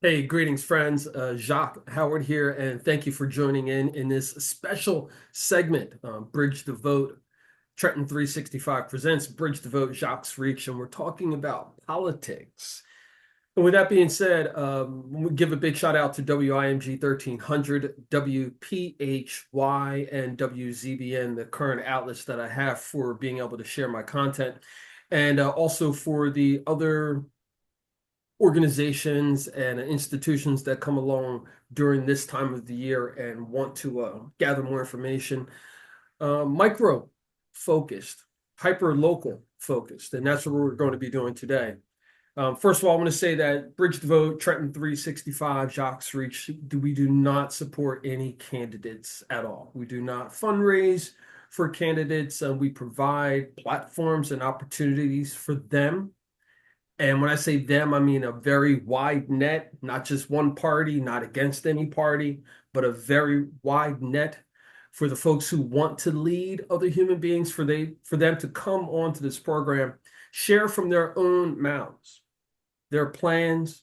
Hey, greetings, friends. Jacque Howard here, and thank you for joining in this special segment, Bridge the Vote. Trenton 365 presents Bridge the Vote, Jacques, and we're talking about politics. And with that being said, we give a big shout out to WIMG 1300, WPHY, and WZBN, the current outlets that I have for being able to share my content, and also for the other organizations and institutions that come along during this time of the year and want to gather more information, micro focused, hyper local focused. And that's what we're going to be doing today. First of all, I want to say that Bridge the Vote, Trenton 365, Jacques, we do not support any candidates at all. We do not fundraise for candidates. We provide platforms and opportunities for them. And when I say them, I mean a very wide net, not just one party, not against any party, but a very wide net for the folks who want to lead other human beings, for them to come onto this program, share from their own mouths, their plans,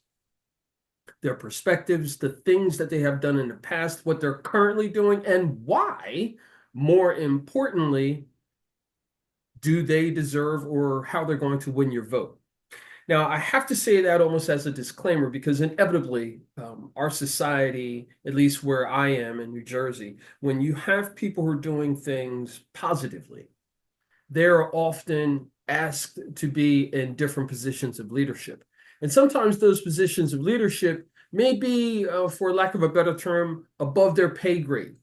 their perspectives, the things that they have done in the past, what they're currently doing, and why, more importantly, do they deserve or how they're going to win your vote. Now, I have to say that almost as a disclaimer because inevitably, our society, at least where I am in New Jersey, when you have people who are doing things positively, they're often asked to be in different positions of leadership. And sometimes those positions of leadership may be, for lack of a better term, above their pay grade,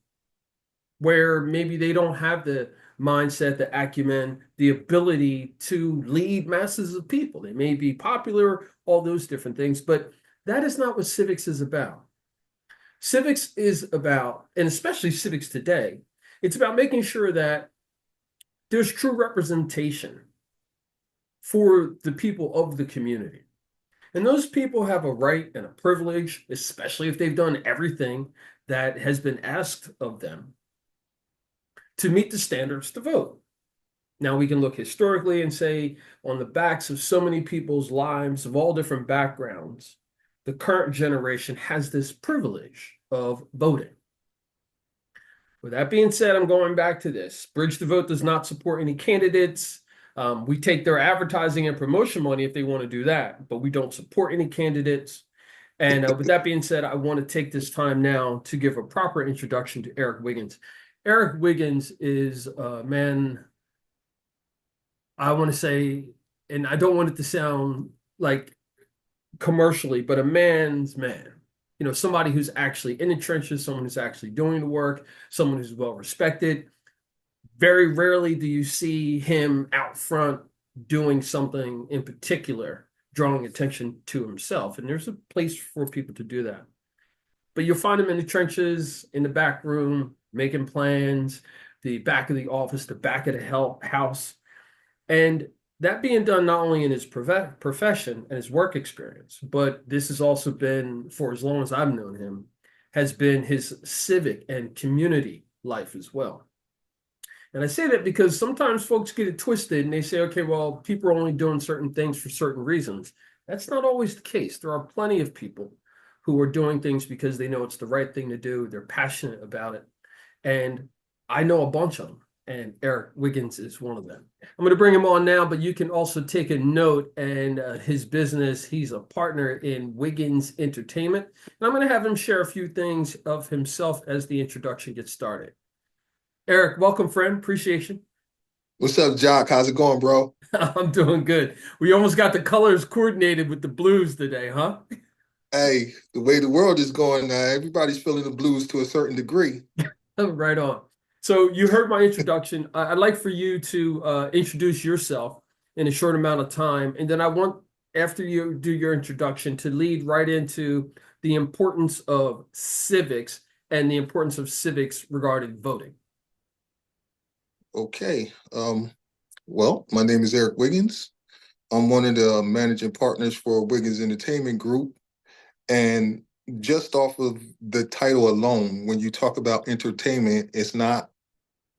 where maybe they don't have the mindset, the acumen, the ability to lead masses of people. They may be popular, all those different things, but that is not what civics is about. Civics is about, and especially civics today, it's about making sure that there's true representation for the people of the community. And those people have a right and a privilege, especially if they've done everything that has been asked of them, to meet the standards to vote. Now, we can look historically and say, on the backs of so many people's lives of all different backgrounds, the current generation has this privilege of voting. With that being said, I'm going back to this. Bridge the Vote does not support any candidates. We take their advertising and promotion money if they want to do that, but we don't support any candidates. And with that being said, I want to take this time now to give a proper introduction to Errick Wiggins. Errick Wiggins is a man, I want to say, and I don't want it to sound like commercially, but a man's man. You know, somebody who's actually in the trenches, someone who's actually doing the work, someone who's well respected. Very rarely do you see him out front doing something in particular, drawing attention to himself. And there's a place for people to do that. But you'll find him in the trenches, in the back room, making plans, the back of the office, the back of the house. And that being done not only in his profession and his work experience, but this has also been, for as long as I've known him, has been his civic and community life as well. And I say that because sometimes folks get it twisted and they say, okay, well, people are only doing certain things for certain reasons. That's not always the case. There are plenty of people who are doing things because they know it's the right thing to do. They're passionate about it. And I know a bunch of them, and Errick Wiggins is one of them. I'm going to bring him on now, but you can also take a note and his business. He's a partner in Wiggins Entertainment. And I'm going to have him share a few things of himself as the introduction gets started. Errick, welcome, friend. Appreciation. What's up, Jacque? How's it going, bro? I'm doing good. We almost got the colors coordinated with the blues today, huh? Hey, the way the world is going now, everybody's feeling the blues to a certain degree. Right on. So you heard my introduction. I'd like for you to introduce yourself in a short amount of time, and then I want, after you do your introduction, to lead right into the importance of civics and the importance of civics regarding voting. Okay. Well, my name is Errick Wiggins. I'm one of the managing partners for Wiggins Entertainment Group. And just off of the title alone, when you talk about entertainment, it's not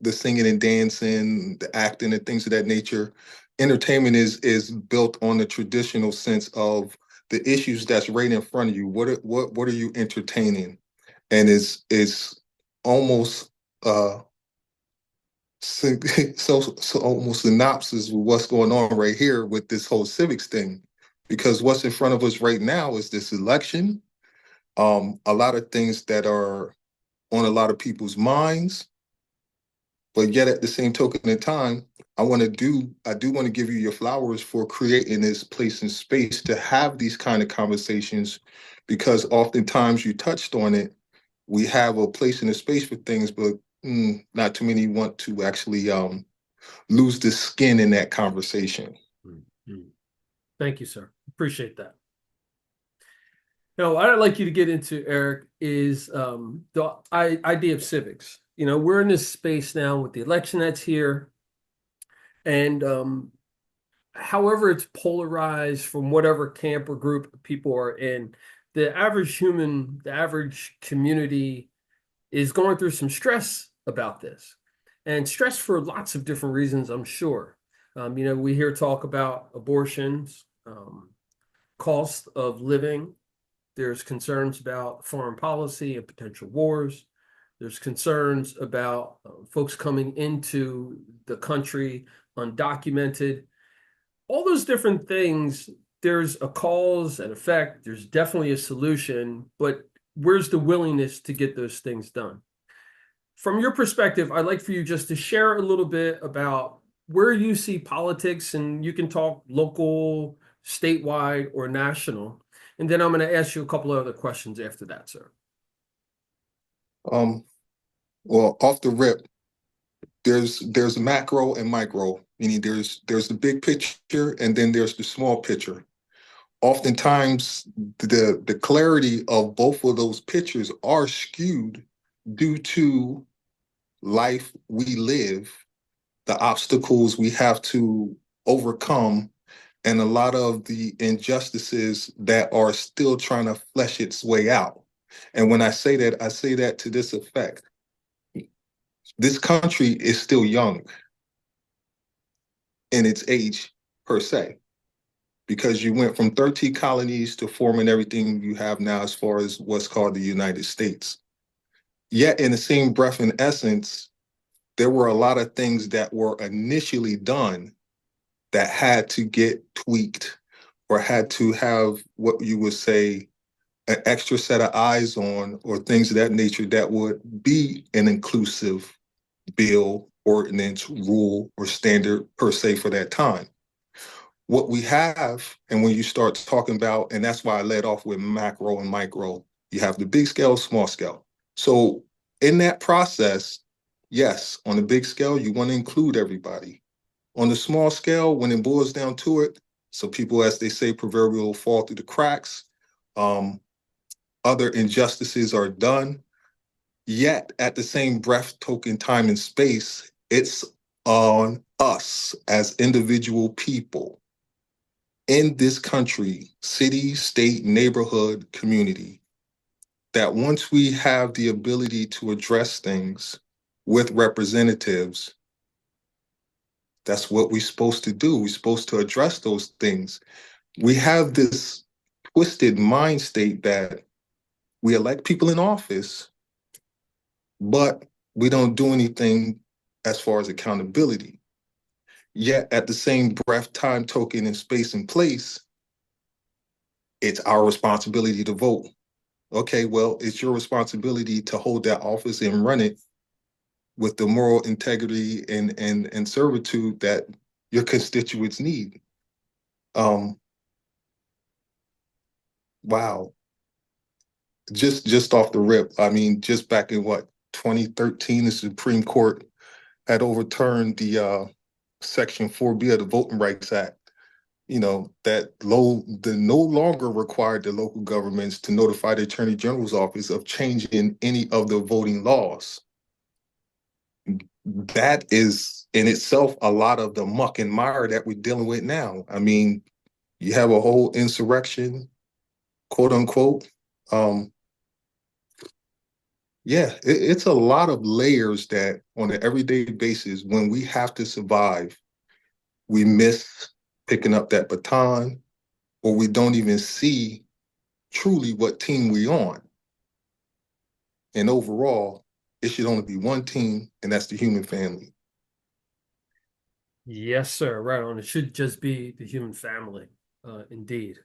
the singing and dancing, the acting and things of that nature. Entertainment is built on the traditional sense of the issues that's right in front of you. What are you entertaining? And it's almost so almost synopsis with what's going on right here with this whole civics thing, because what's in front of us right now is this election, a lot of things that are on a lot of people's minds, but yet at the same token in time, I do want to give you your flowers for creating this place and space to have these kind of conversations, because oftentimes you touched on it, we have a place and a space for things, but not too many want to actually lose the skin in that conversation. Mhm. Thank you, sir. Appreciate that. What I'd like you to get into, Errick, is the idea of civics. We're in this space now with the election that's here, and however it's polarized from whatever camp or group of people are in, the average human, the average community is going through some stress about this, and stress for lots of different reasons, I'm sure. We hear talk about abortions, cost of living. There's concerns about foreign policy and potential wars. There's concerns about folks coming into the country undocumented. All those different things, there's a cause and effect. There's definitely a solution, but where's the willingness to get those things done? From your perspective, I'd like for you just to share a little bit about where you see politics, and you can talk local, statewide, or national. And then I'm going to ask you a couple of other questions after that, sir. Well, off the rip, there's macro and micro, meaning there's the big picture and then there's the small picture. Oftentimes, the clarity of both of those pictures are skewed due to life we live, the obstacles we have to overcome, and a lot of the injustices that are still trying to flesh its way out. And when I say that to this effect. This country is still young in its age, per se, because you went from 13 colonies to forming everything you have now as far as what's called the United States. Yet, in the same breath and essence, there were a lot of things that were initially done that had to get tweaked or had to have what you would say an extra set of eyes on, or things of that nature that would be an inclusive bill, ordinance, rule, or standard per se for that time. What we have, and when you start talking about, and that's why I led off with macro and micro, you have the big scale, small scale. So in that process, yes, on the big scale, you want to include everybody. On the small scale, when it boils down to it, so people, as they say, proverbial fall through the cracks, other injustices are done. Yet at the same breath, token, time, and space, it's on us as individual people in this country, city, state, neighborhood, community, that once we have the ability to address things with representatives, that's what we're supposed to do. We're supposed to address those things. We have this twisted mind state that we elect people in office, but we don't do anything as far as accountability. Yet at the same breath, time, token, and space and place, it's our responsibility to vote. Okay, well, it's your responsibility to hold that office and run it with the moral integrity and servitude that your constituents need. Um, wow. Just off the rip, I mean, just back in what, 2013, the Supreme Court had overturned the Section 4B of the Voting Rights Act, that no longer required the local governments to notify the Attorney General's office of changing any of the voting laws. That is in itself a lot of the muck and mire that we're dealing with now. I mean, you have a whole insurrection, quote unquote. Yeah, it's a lot of layers that on an everyday basis, when we have to survive, we miss picking up that baton, or we don't even see truly what team we on. And overall, it should only be one team, and that's the human family. Yes, sir. Right on. It should just be the human family, indeed.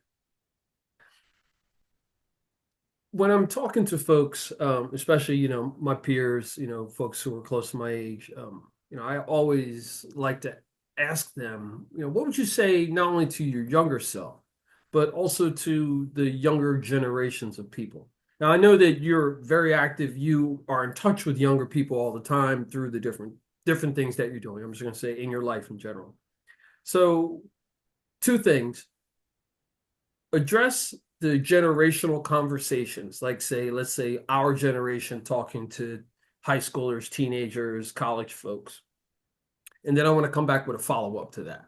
When I'm talking to folks, especially, my peers, folks who are close to my age, I always like to ask them, what would you say not only to your younger self, but also to the younger generations of people? Now, I know that you're very active. You are in touch with younger people all the time through the different things that you're doing. I'm just going to say in your life in general. So, two things: address the generational conversations, like say, let's say our generation talking to high schoolers, teenagers, college folks. And then I want to come back with a follow-up to that.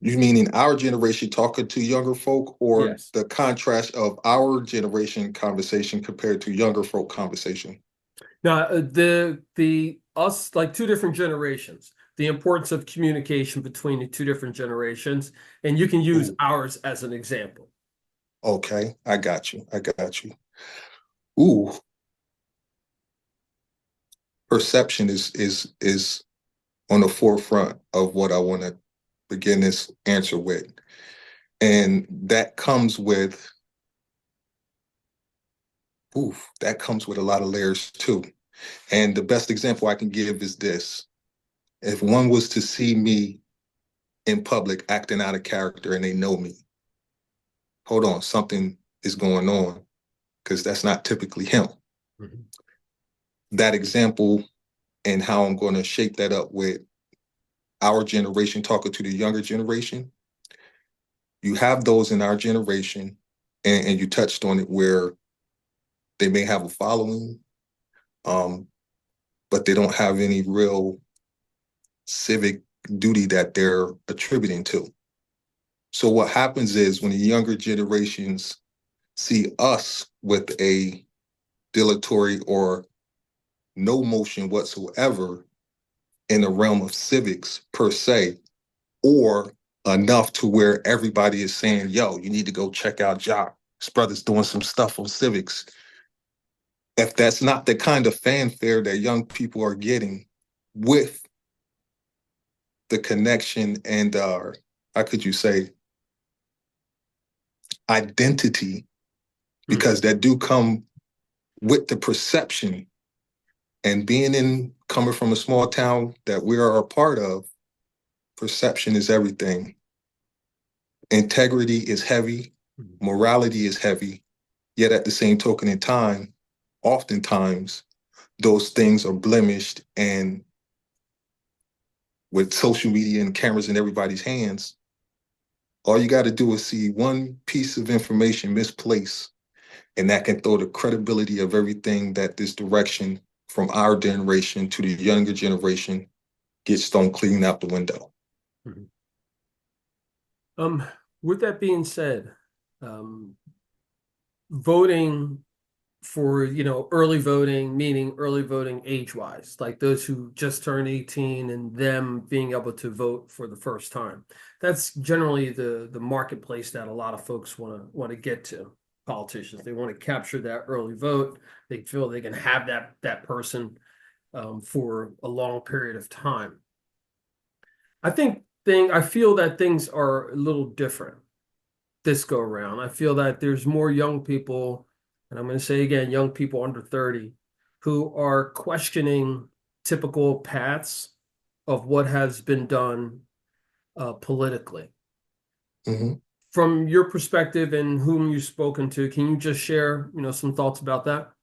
You meaning our generation talking to younger folk, or Yes. the contrast of our generation conversation compared to younger folk conversation? Now, the us like two different generations, the importance of communication between the two different generations, and you can use Ooh, ours as an example. okay, I got you. I got you. Ooh, perception is on the forefront of what I want to begin this answer with. And that comes with, that comes with a lot of layers too. And the best example I can give is this. If one was to see me in public acting out of character and they know me, hold on, something is going on, because that's not typically him. Mhm. That example and how I'm going to shape that up with our generation talking to the younger generation. You have those in our generation, and you touched on it, where they may have a following, um, but they don't have any real civic duty that they're attributing to. So what happens is when the younger generations see us with a dilatory or no motion whatsoever in the realm of civics per se, or enough to where everybody is saying, yo, you need to go check out Jacque. His brother's doing some stuff on civics. If that's not the kind of fanfare that young people are getting with the connection and, how could you say, identity, Mhm. because that do come with the perception, and being in coming from a small town that we are a part of, perception is everything. Integrity is heavy, Mhm. morality is heavy, yet at the same token in time, oftentimes those things are blemished, and with social media and cameras in everybody's hands, all you got to do is see one piece of information misplaced, and that can throw the credibility of everything that this direction from our generation to the younger generation gets thrown clean out the window. Mhm. Um, with that being said, um, voting for, early voting, meaning early voting age-wise, like those who just turned 18 and them being able to vote for the first time. That's generally the marketplace that a lot of folks want to get to. Politicians, they want to capture that early vote. They feel they can have that person for a long period of time. I feel that things are a little different this go around. I feel that there's more young people, and I'm going to say again, young people under 30, who are questioning typical paths of what has been done politically. Mhm. From your perspective and whom you've spoken to, can you just share, some thoughts about that?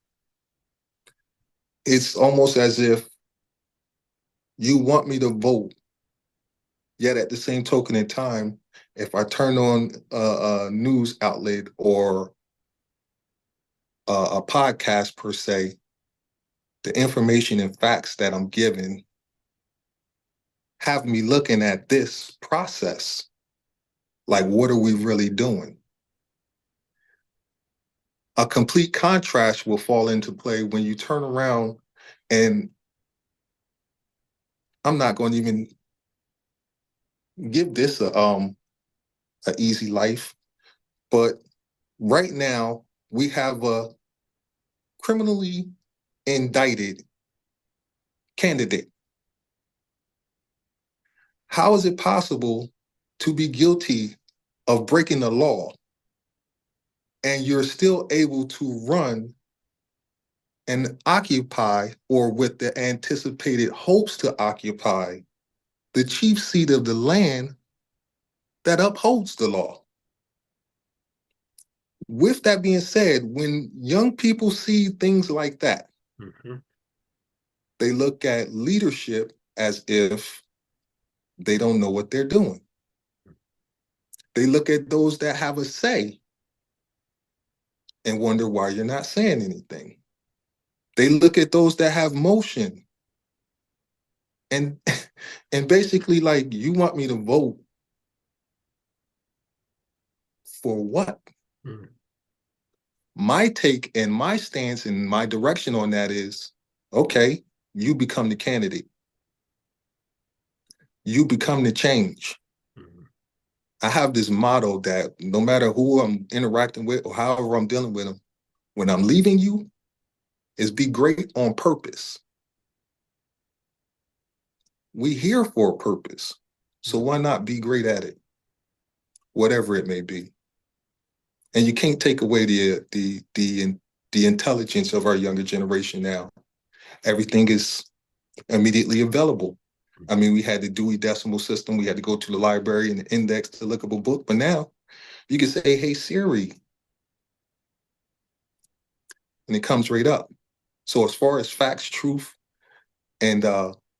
It's almost as if you want me to vote, yet at the same token in time, if I turn on a news outlet or a podcast per se, the information and facts that I'm given have me looking at this process. Like, what are we really doing? A complete contrast will fall into play when you turn around, and I'm not going to even give this a an easy life. But right now, we have a criminally indicted candidate. How is it possible to be guilty of breaking the law and you're still able to run and occupy, or with the anticipated hopes to occupy, the chief seat of the land that upholds the law? With that being said, when young people see things like that, they look at leadership as if they don't know what they're doing. They look at those that have a say and wonder why you're not saying anything. They look at those that have motion and and basically like, you want me to vote for what? My take and my stance and my direction on that is, okay, you become the candidate. You become the change. I have this motto that no matter who I'm interacting with or however I'm dealing with them, when I'm leaving you, is be great on purpose. We here for a purpose. So why not be great at it? Whatever it may be. And you can't take away the intelligence of our younger generation now. Everything is immediately available. I mean, we had the Dewey Decimal System. We had to go to the library and index the lookable book. But now you can say, hey, Siri, and it comes right up. So as far as facts, truth, and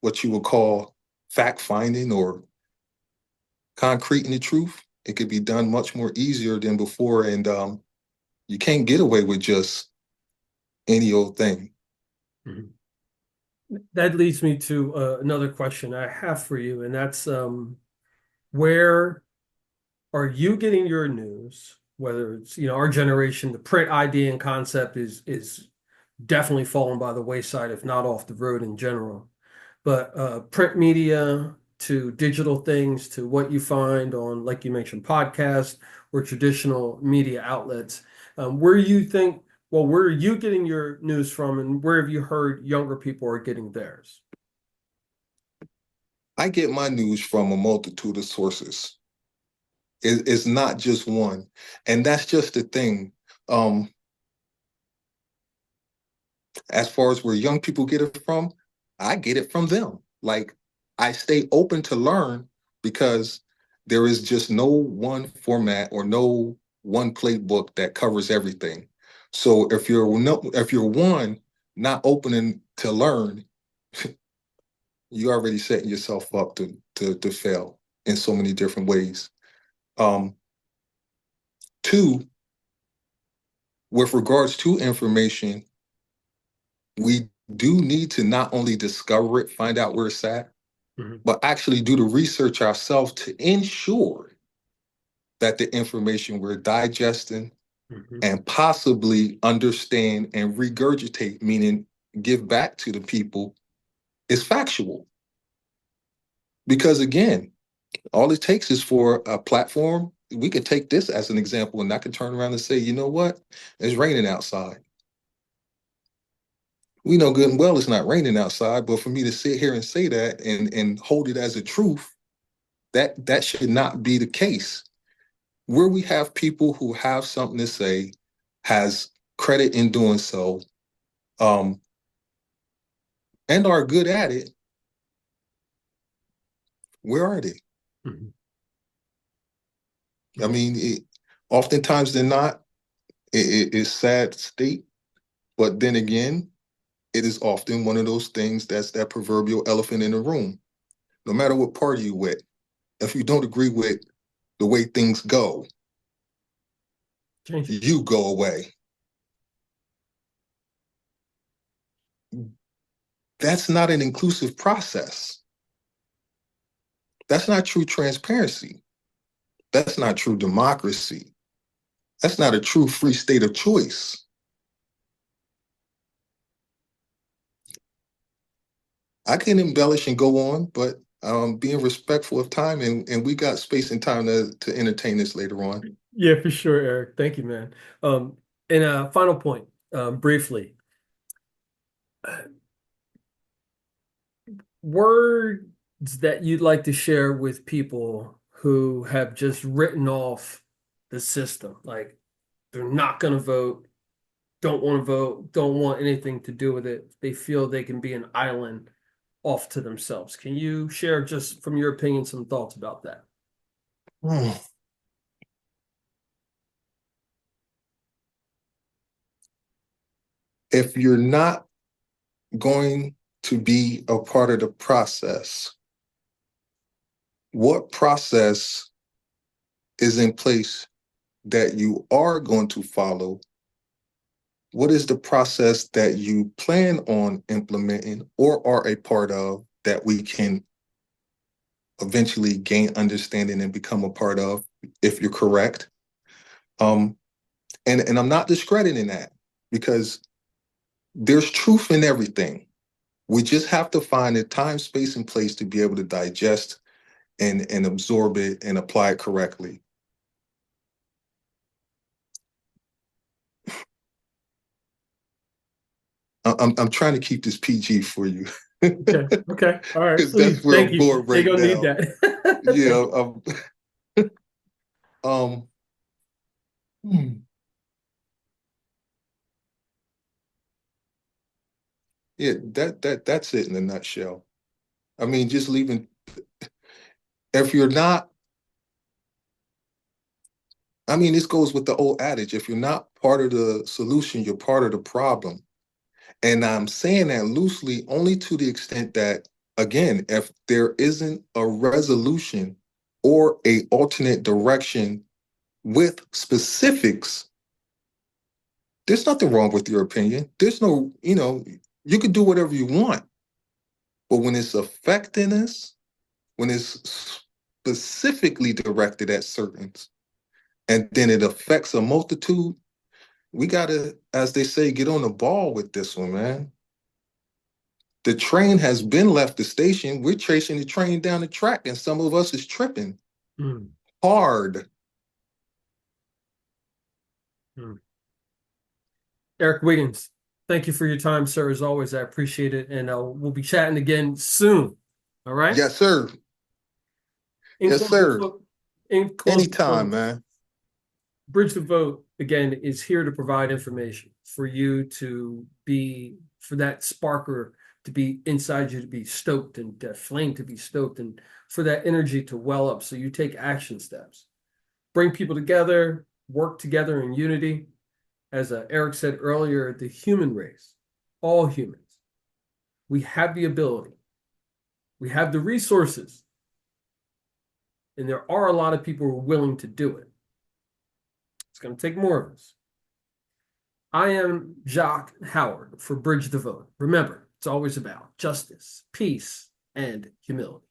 what you would call fact finding or concrete in the truth, it could be done much more easier than before. And you can't get away with just any old thing. That leads me to another question I have for you, and that's where are you getting your news? Whether it's, our generation, the print idea and concept is definitely fallen by the wayside, if not off the road in general. But print media to digital things to what you find on, like you mentioned, podcasts or traditional media outlets, where you think, well, where are you getting your news from, and where have you heard younger people are getting theirs? I get my news from a multitude of sources. It's not just one. And that's just the thing. As far as where young people get it from, I get it from them. Like, I stay open to learn because there is just no one format or no one playbook that covers everything. So if you're one not opening to learn, you're already setting yourself up to fail in so many different ways. Two, with regards to information, we do need to not only discover it, find out where it's at, but actually do the research ourselves to ensure that the information we're digesting and possibly understand and regurgitate, meaning give back to the people, is factual. Because again, all it takes is for a platform. We could take this as an example, and I could turn around and say, you know what? It's raining outside. We know good and well it's not raining outside, but for me to sit here and say that and hold it as a truth, that should not be the case. Where we have people who have something to say, has credit in doing so, and are good at it, where are they? I mean, oftentimes they're not. It's sad state, but then again, it is often one of those things that's that proverbial elephant in the room. No matter what party you're with, if you don't agree with the way things go, you go away. That's not an inclusive process. That's not true transparency. That's not true democracy. That's not a true free state of choice. I can embellish and go on, but being respectful of time, and we got space and time to entertain this later on. Yeah, for sure, Eric. Thank you, man. And a final point, briefly, words that you'd like to share with people who have just written off the system, like they're not going to vote, don't want anything to do with it. They feel they can be an island off to themselves. Can you share, just from your opinion, some thoughts about that? Hmm. If you're not going to be a part of the process, what process is in place that you are going to follow? What is the process that you plan on implementing or are a part of that we can eventually gain understanding and become a part of, if you're correct? Um, and I'm not discrediting that, because there's truth in everything. We just have to find the time, space, and place to be able to digest and absorb it and apply it correctly. I'm trying to keep this PG for you. Okay. Okay. All right. Because that's Please. where Thank I'm you. going They're right gonna need now. that. Thank Yeah, you. um, hmm, yeah, that's it in a nutshell. I mean, just leaving. If you're not, I mean, this goes with the old adage: if you're not part of the solution, you're part of the problem. And I'm saying that loosely only to the extent that, again, if there isn't a resolution or a alternate direction with specifics, there's nothing wrong with your opinion. There's no, you can do whatever you want. But when it's affecting us, when it's specifically directed at certain, and then it affects a multitude, we gotta, as they say, get on the ball with this one, man. The train has been left the station. We're chasing the train down the track, and some of us is tripping Mm, hard. mm. Eric Wiggins, thank you for your time, sir. As always, I appreciate it. And we'll be chatting again soon. All right. Yes, sir. In Yes, closing, sir. in closing, Anytime, folks, man. Bridge the Vote, again, is here to provide information for you to be, for that sparker to be inside you, to be stoked, and that flame to be stoked, and for that energy to well up so you take action steps. Bring people together, work together in unity. As Eric said earlier, the human race, all humans, we have the ability, we have the resources, and there are a lot of people who are willing to do it. It's going to take more of us. I am Jacque Howard for Bridge the Vote. Remember, it's always about justice, peace, and humility.